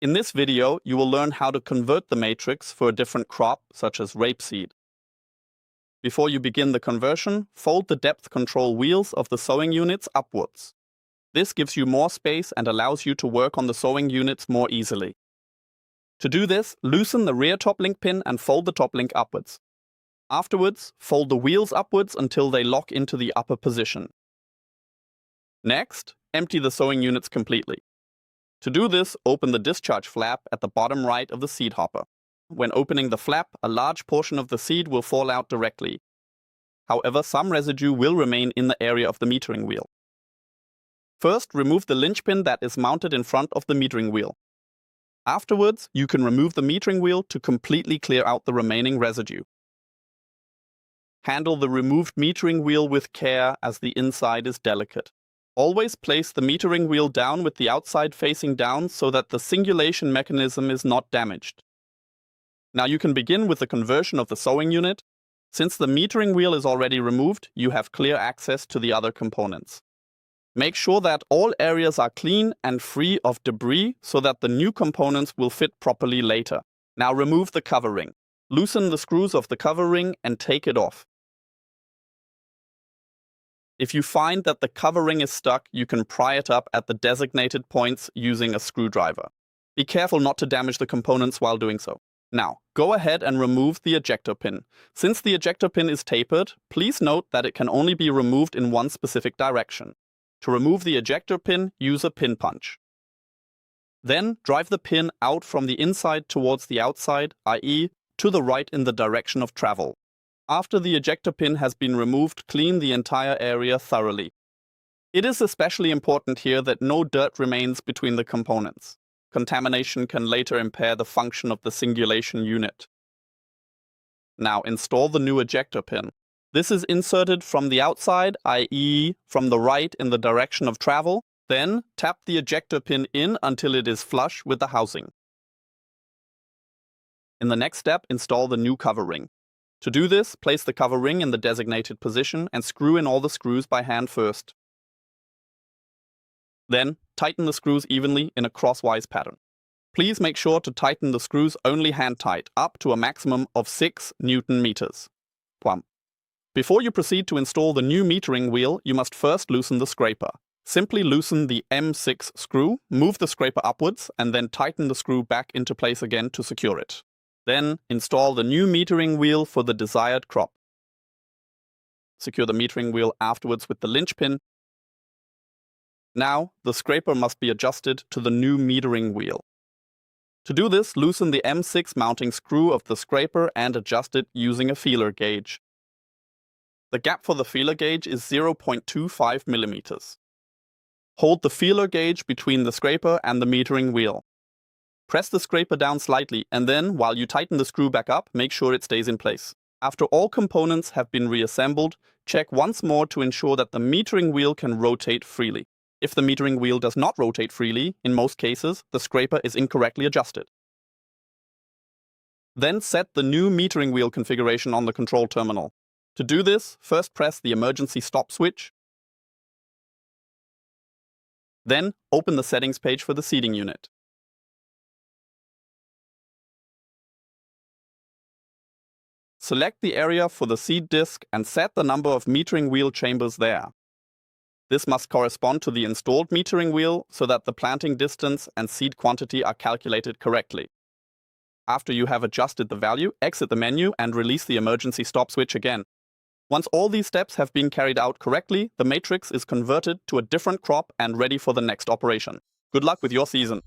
In this video, you will learn how to convert the matrix for a different crop, such as rapeseed. Before you begin the conversion, fold the depth control wheels of the sowing units upwards. This gives you more space and allows you to work on the sowing units more easily. To do this, loosen the rear top link pin and fold the top link upwards. Afterwards, fold the wheels upwards until they lock into the upper position. Next, empty the sowing units completely. To do this, open the discharge flap at the bottom right of the seed hopper. When opening the flap, a large portion of the seed will fall out directly. However, some residue will remain in the area of the metering wheel. First, remove the linchpin that is mounted in front of the metering wheel. Afterwards, you can remove the metering wheel to completely clear out the remaining residue. Handle the removed metering wheel with care as the inside is delicate. Always place the metering wheel down with the outside facing down so that the singulation mechanism is not damaged. Now you can begin with the conversion of the sowing unit. Since the metering wheel is already removed, you have clear access to the other components. Make sure that all areas are clean and free of debris so that the new components will fit properly later. Now remove the cover ring. Loosen the screws of the cover ring and take it off. If you find that the cover ring is stuck, you can pry it up at the designated points using a screwdriver. Be careful not to damage the components while doing so. Now, go ahead and remove the ejector pin. Since the ejector pin is tapered, please note that it can only be removed in one specific direction. To remove the ejector pin, use a pin punch. Then, drive the pin out from the inside towards the outside, i.e., to the right in the direction of travel. After the ejector pin has been removed, clean the entire area thoroughly. It is especially important here that no dirt remains between the components. Contamination can later impair the function of the singulation unit. Now install the new ejector pin. This is inserted from the outside, i.e., from the right in the direction of travel. Then tap the ejector pin in until it is flush with the housing. In the next step, install the new cover ring. To do this, place the cover ring in the designated position and screw in all the screws by hand first. Then, tighten the screws evenly in a crosswise pattern. Please make sure to tighten the screws only hand-tight, up to a maximum of 6 Newton meters. Before you proceed to install the new metering wheel, you must first loosen the scraper. Simply loosen the M6 screw, move the scraper upwards, and then tighten the screw back into place again to secure it. Then, install the new metering wheel for the desired crop. Secure the metering wheel afterwards with the linchpin. Now, the scraper must be adjusted to the new metering wheel. To do this, loosen the M6 mounting screw of the scraper and adjust it using a feeler gauge. The gap for the feeler gauge is 0.25 millimeters. Hold the feeler gauge between the scraper and the metering wheel. Press the scraper down slightly and then, while you tighten the screw back up, make sure it stays in place. After all components have been reassembled, check once more to ensure that the metering wheel can rotate freely. If the metering wheel does not rotate freely, in most cases, the scraper is incorrectly adjusted. Then set the new metering wheel configuration on the control terminal. To do this, first press the emergency stop switch. Then open the settings page for the seeding unit. Select the area for the seed disc and set the number of metering wheel chambers there. This must correspond to the installed metering wheel so that the planting distance and seed quantity are calculated correctly. After you have adjusted the value, exit the menu and release the emergency stop switch again. Once all these steps have been carried out correctly, the matrix is converted to a different crop and ready for the next operation. Good luck with your season!